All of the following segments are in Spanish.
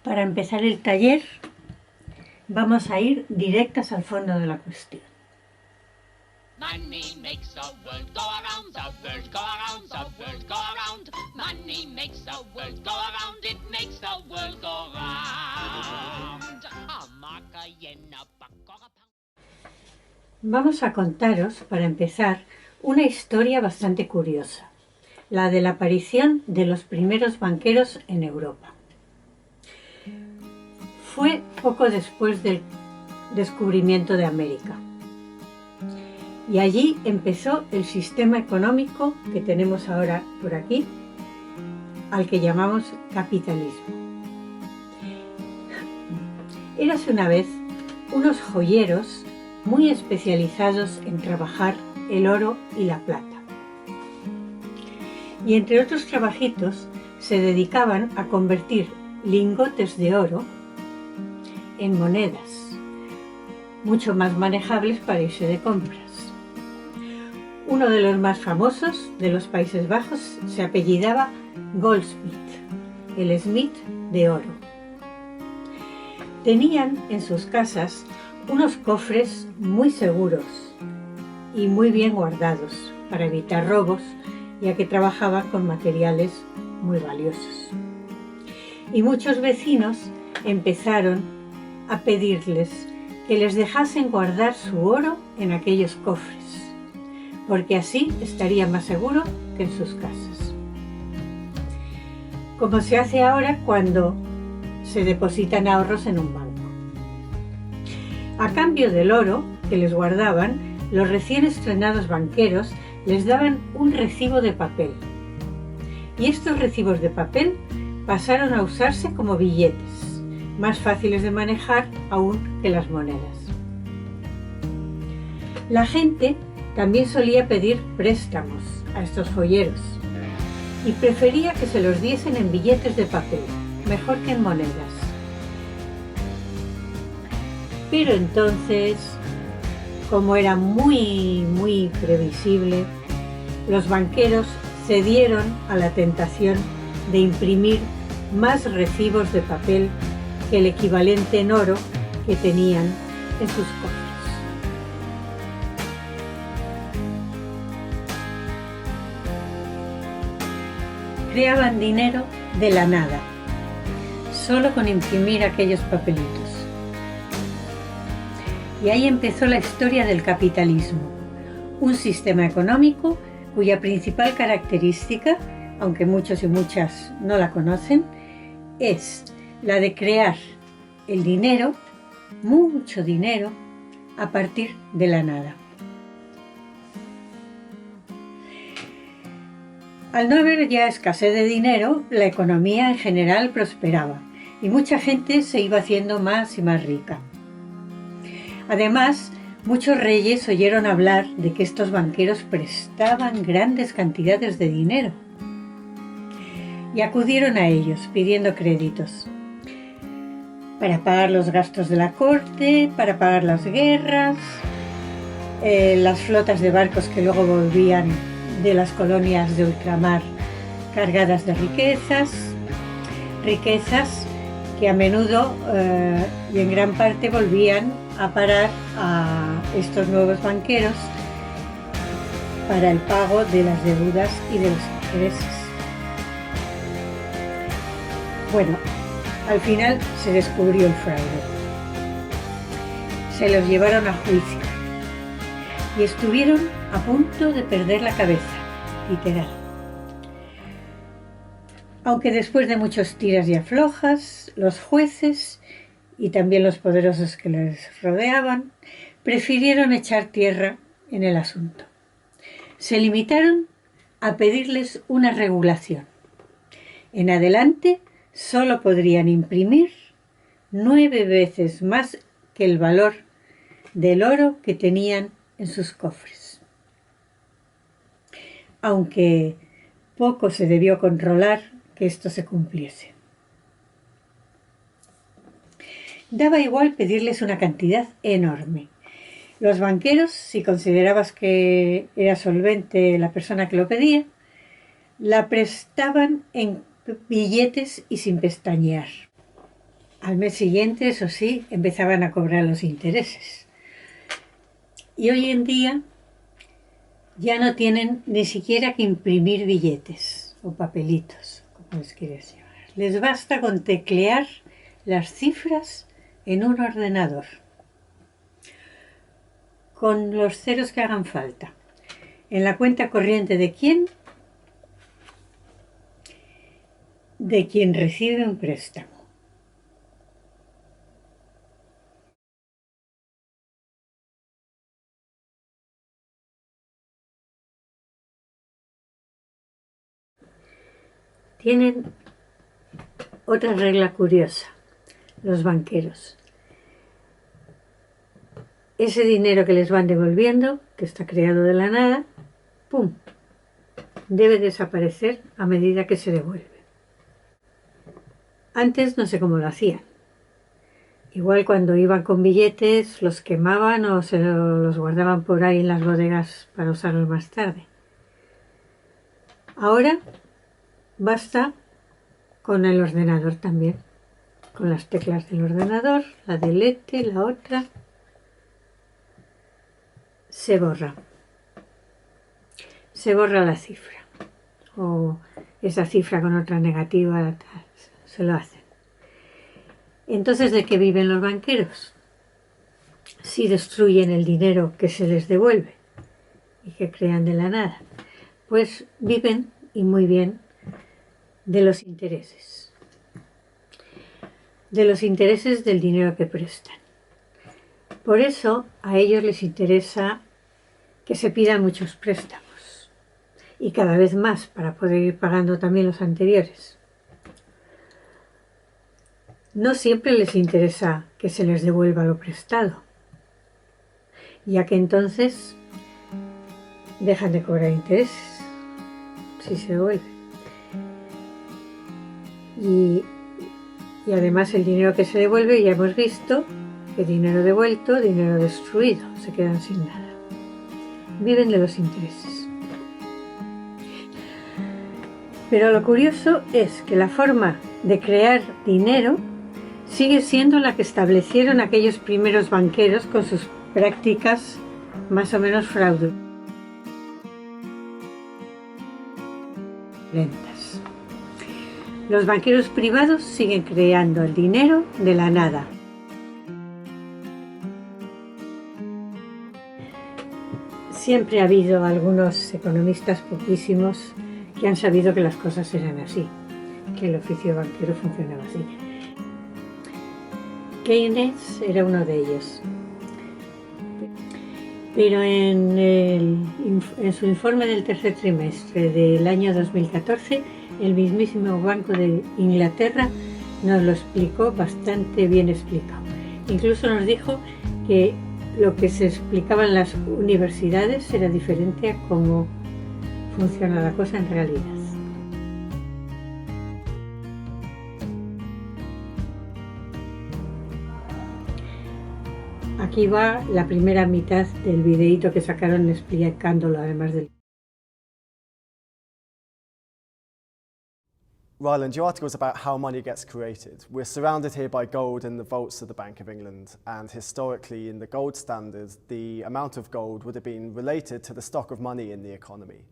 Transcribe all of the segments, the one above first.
Para empezar el taller, vamos a ir directas al fondo de la cuestión. Money makes the world go around, the world go around, the world go around. Money makes the world go around, it makes the world go round. Vamos a contaros, para empezar, una historia bastante curiosa, la de la aparición de los primeros banqueros en Europa. Fue poco después del descubrimiento de América. Y allí empezó el sistema económico que tenemos ahora por aquí, al que llamamos capitalismo. Érase una vez unos joyeros muy especializados en trabajar el oro y la plata. Y entre otros trabajitos se dedicaban a convertir lingotes de oro en monedas, mucho más manejables para irse de compras. Uno de los más famosos de los Países Bajos se apellidaba Goldsmith, el Smith de oro. Tenían en sus casas unos cofres muy seguros y muy bien guardados para evitar robos, ya que trabajaban con materiales muy valiosos. Y muchos vecinos empezaron a pedirles que les dejasen guardar su oro en aquellos cofres, porque así estaría más seguro que en sus casas. Como se hace ahora cuando se depositan ahorros en un banco. A cambio del oro que les guardaban, los recién estrenados banqueros les daban un recibo de papel. Y estos recibos de papel pasaron a usarse como billetes, más fáciles de manejar aún que las monedas. La gente también solía pedir préstamos a estos joyeros y prefería que se los diesen en billetes de papel, mejor que en monedas. Pero entonces, como era muy previsible, los banqueros cedieron a la tentación de imprimir más recibos de papel que el equivalente en oro que tenían en sus cofres. Creaban dinero de la nada, solo con imprimir aquellos papelitos. Y ahí empezó la historia del capitalismo, un sistema económico cuya principal característica, aunque muchos y muchas no la conocen, es la de crear el dinero, mucho dinero, a partir de la nada. Al no haber ya escasez de dinero, la economía en general prosperaba y mucha gente se iba haciendo más y más rica. Además, muchos reyes oyeron hablar de que estos banqueros prestaban grandes cantidades de dinero y acudieron a ellos pidiendo créditos para pagar los gastos de la corte, para pagar las guerras, las flotas de barcos que luego volvían de las colonias de ultramar cargadas de riquezas que a menudo y en gran parte volvían a parar a estos nuevos banqueros para el pago de las deudas y de los intereses. Bueno, al final se descubrió el fraude. Se los llevaron a juicio y estuvieron a punto de perder la cabeza, literal. Aunque después de muchos tiras y aflojas, los jueces y también los poderosos que les rodeaban prefirieron echar tierra en el asunto. Se limitaron a pedirles una regulación. En adelante solo podrían imprimir 9 veces más que el valor del oro que tenían en sus cofres. Aunque poco se debió controlar que esto se cumpliese. Daba igual pedirles una cantidad enorme. Los banqueros, si considerabas que era solvente la persona que lo pedía, la prestaban en billetes y sin pestañear. Al mes siguiente, eso sí, empezaban a cobrar los intereses. Y hoy en día ya no tienen ni siquiera que imprimir billetes o papelitos, como les quieras llamar. Les basta con teclear las cifras en un ordenador, con los ceros que hagan falta. En la cuenta corriente de quién? De quien recibe un préstamo. Tienen otra regla curiosa, los banqueros. Ese dinero que les van devolviendo, que está creado de la nada, ¡pum!, debe desaparecer a medida que se devuelve. Antes no sé cómo lo hacían. Igual cuando iban con billetes los quemaban o se los guardaban por ahí en las bodegas para usarlos más tarde. Ahora basta con el ordenador también, con las teclas del ordenador, la delete, la otra, se borra la cifra o esa cifra con otra negativa, se lo hacen. Entonces, ¿de qué viven los banqueros? Si destruyen el dinero que se les devuelve y que crean de la nada, pues viven, y muy bien, de los intereses del dinero que prestan. Por eso a ellos les interesa que se pidan muchos préstamos y cada vez más para poder ir pagando también los anteriores. No siempre les interesa que se les devuelva lo prestado, ya que entonces dejan de cobrar intereses si se devuelve. Y además el dinero que se devuelve, ya hemos visto que dinero devuelto, dinero destruido, se quedan sin nada. Viven de los intereses. Pero lo curioso es que la forma de crear dinero sigue siendo la que establecieron aquellos primeros banqueros con sus prácticas más o menos fraudulentas. Los banqueros privados siguen creando el dinero de la nada. Siempre ha habido algunos economistas poquísimos que han sabido que las cosas eran así, que el oficio banquero funcionaba así. Keynes era uno de ellos. Pero en su informe del tercer trimestre del año 2014, el mismísimo Banco de Inglaterra nos lo explicó bastante bien explicado. Incluso nos dijo que lo que se explicaba en las universidades era diferente a cómo funciona la cosa en realidad. Aquí va la primera mitad del videíto que sacaron explicándolo, además del... Ryland, your article is about how money gets created. We're surrounded here by gold in the vaults of the Bank of England, and historically in the gold standard, the amount of gold would have been related to the stock of money in the economy.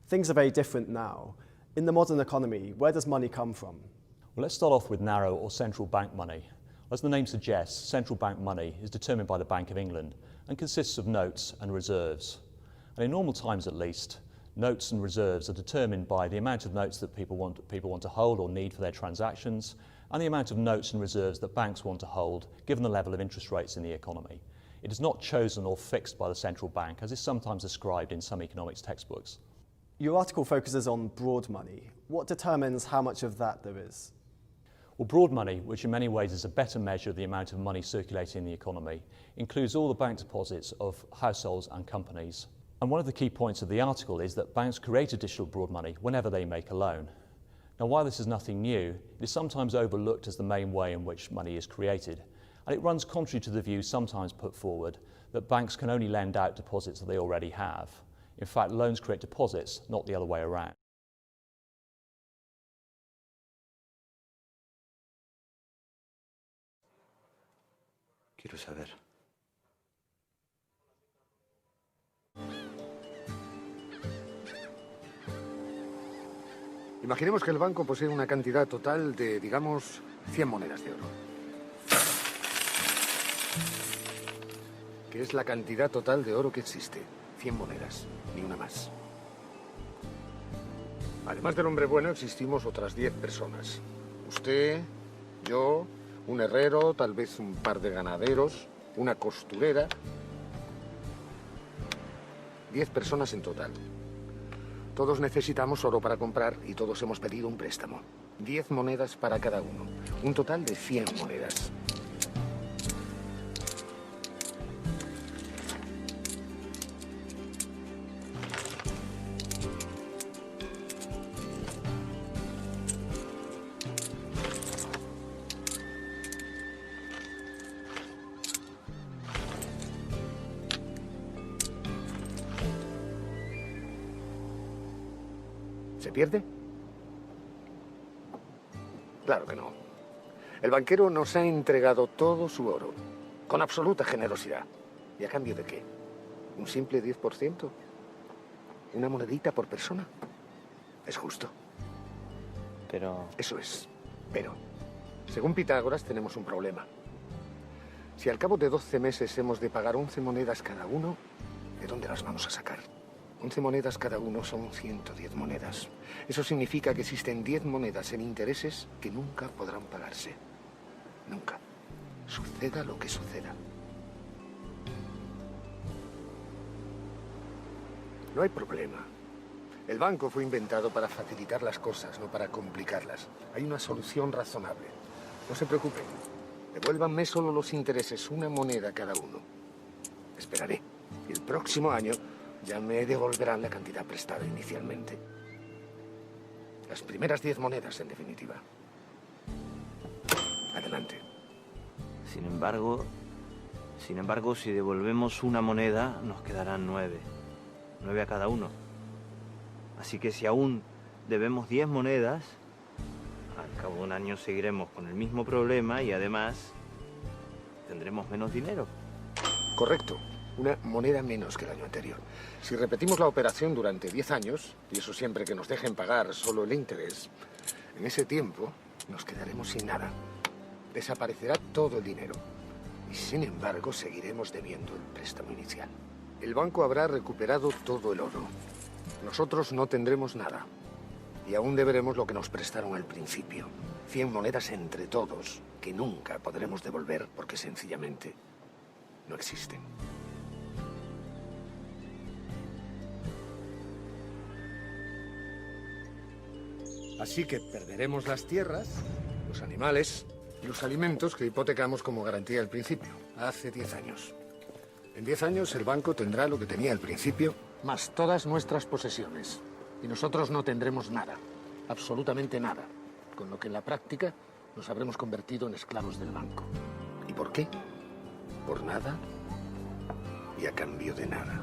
Things are very different now. In the modern economy, where does money come from? Well, let's start off with narrow or central bank money. As the name suggests, central bank money is determined by the Bank of England and consists of notes and reserves. And in normal times at least, notes and reserves are determined by the amount of notes that people want to hold or need for their transactions, and the amount of notes and reserves that banks want to hold given the level of interest rates in the economy. It is not chosen or fixed by the central bank, as is sometimes described in some economics textbooks. Your article focuses on broad money. What determines how much of that there is? Well, broad money, which in many ways is a better measure of the amount of money circulating in the economy, includes all the bank deposits of households and companies. And one of the key points of the article is that banks create additional broad money whenever they make a loan. Now, while this is nothing new, it is sometimes overlooked as the main way in which money is created, and it runs contrary to the view sometimes put forward that banks can only lend out deposits that they already have. In fact, loans create deposits, not the other way around. Quiero saber. Imaginemos que el banco posee una cantidad total de, digamos, 100 monedas de oro. Que es la cantidad total de oro que existe. 100 monedas, ni una más. Además del hombre bueno, existimos otras 10 personas. Usted, yo, un herrero, tal vez un par de ganaderos, una costurera. 10 personas en total. Todos necesitamos oro para comprar y todos hemos pedido un préstamo. 10 monedas para cada uno. Un total de 100 monedas. ¿Se pierde? Claro que no. El banquero nos ha entregado todo su oro, con absoluta generosidad. ¿Y a cambio de qué? ¿Un simple 10%? ¿Una monedita por persona? ¿Es justo? Pero... Eso es. Pero, según Pitágoras, tenemos un problema. Si al cabo de 12 meses hemos de pagar 11 monedas cada uno, ¿de dónde las vamos a sacar? 11 monedas cada uno son 110 monedas. Eso significa que existen 10 monedas en intereses que nunca podrán pagarse. Nunca. Suceda lo que suceda. No hay problema. El banco fue inventado para facilitar las cosas, no para complicarlas. Hay una solución razonable. No se preocupen. Devuélvanme solo los intereses, una moneda cada uno. Esperaré. Y el próximo año ya me devolverán la cantidad prestada inicialmente. Las primeras 10 monedas, en definitiva. Adelante. Sin embargo, si devolvemos una moneda, nos quedarán 9. 9 a cada uno. Así que si aún debemos 10 monedas, al cabo de un año seguiremos con el mismo problema y además tendremos menos dinero. Correcto. Una moneda menos que el año anterior. Si repetimos la operación durante 10 años, y eso siempre que nos dejen pagar solo el interés, en ese tiempo nos quedaremos sin nada. Desaparecerá todo el dinero. Y sin embargo, seguiremos debiendo el préstamo inicial. El banco habrá recuperado todo el oro. Nosotros no tendremos nada. Y aún deberemos lo que nos prestaron al principio. 100 monedas entre todos, que nunca podremos devolver porque sencillamente no existen. Así que perderemos las tierras, los animales y los alimentos que hipotecamos como garantía al principio, hace 10 años. En 10 años el banco tendrá lo que tenía al principio, más todas nuestras posesiones. Y nosotros no tendremos nada, absolutamente nada. Con lo que en la práctica nos habremos convertido en esclavos del banco. ¿Y por qué? Por nada y a cambio de nada.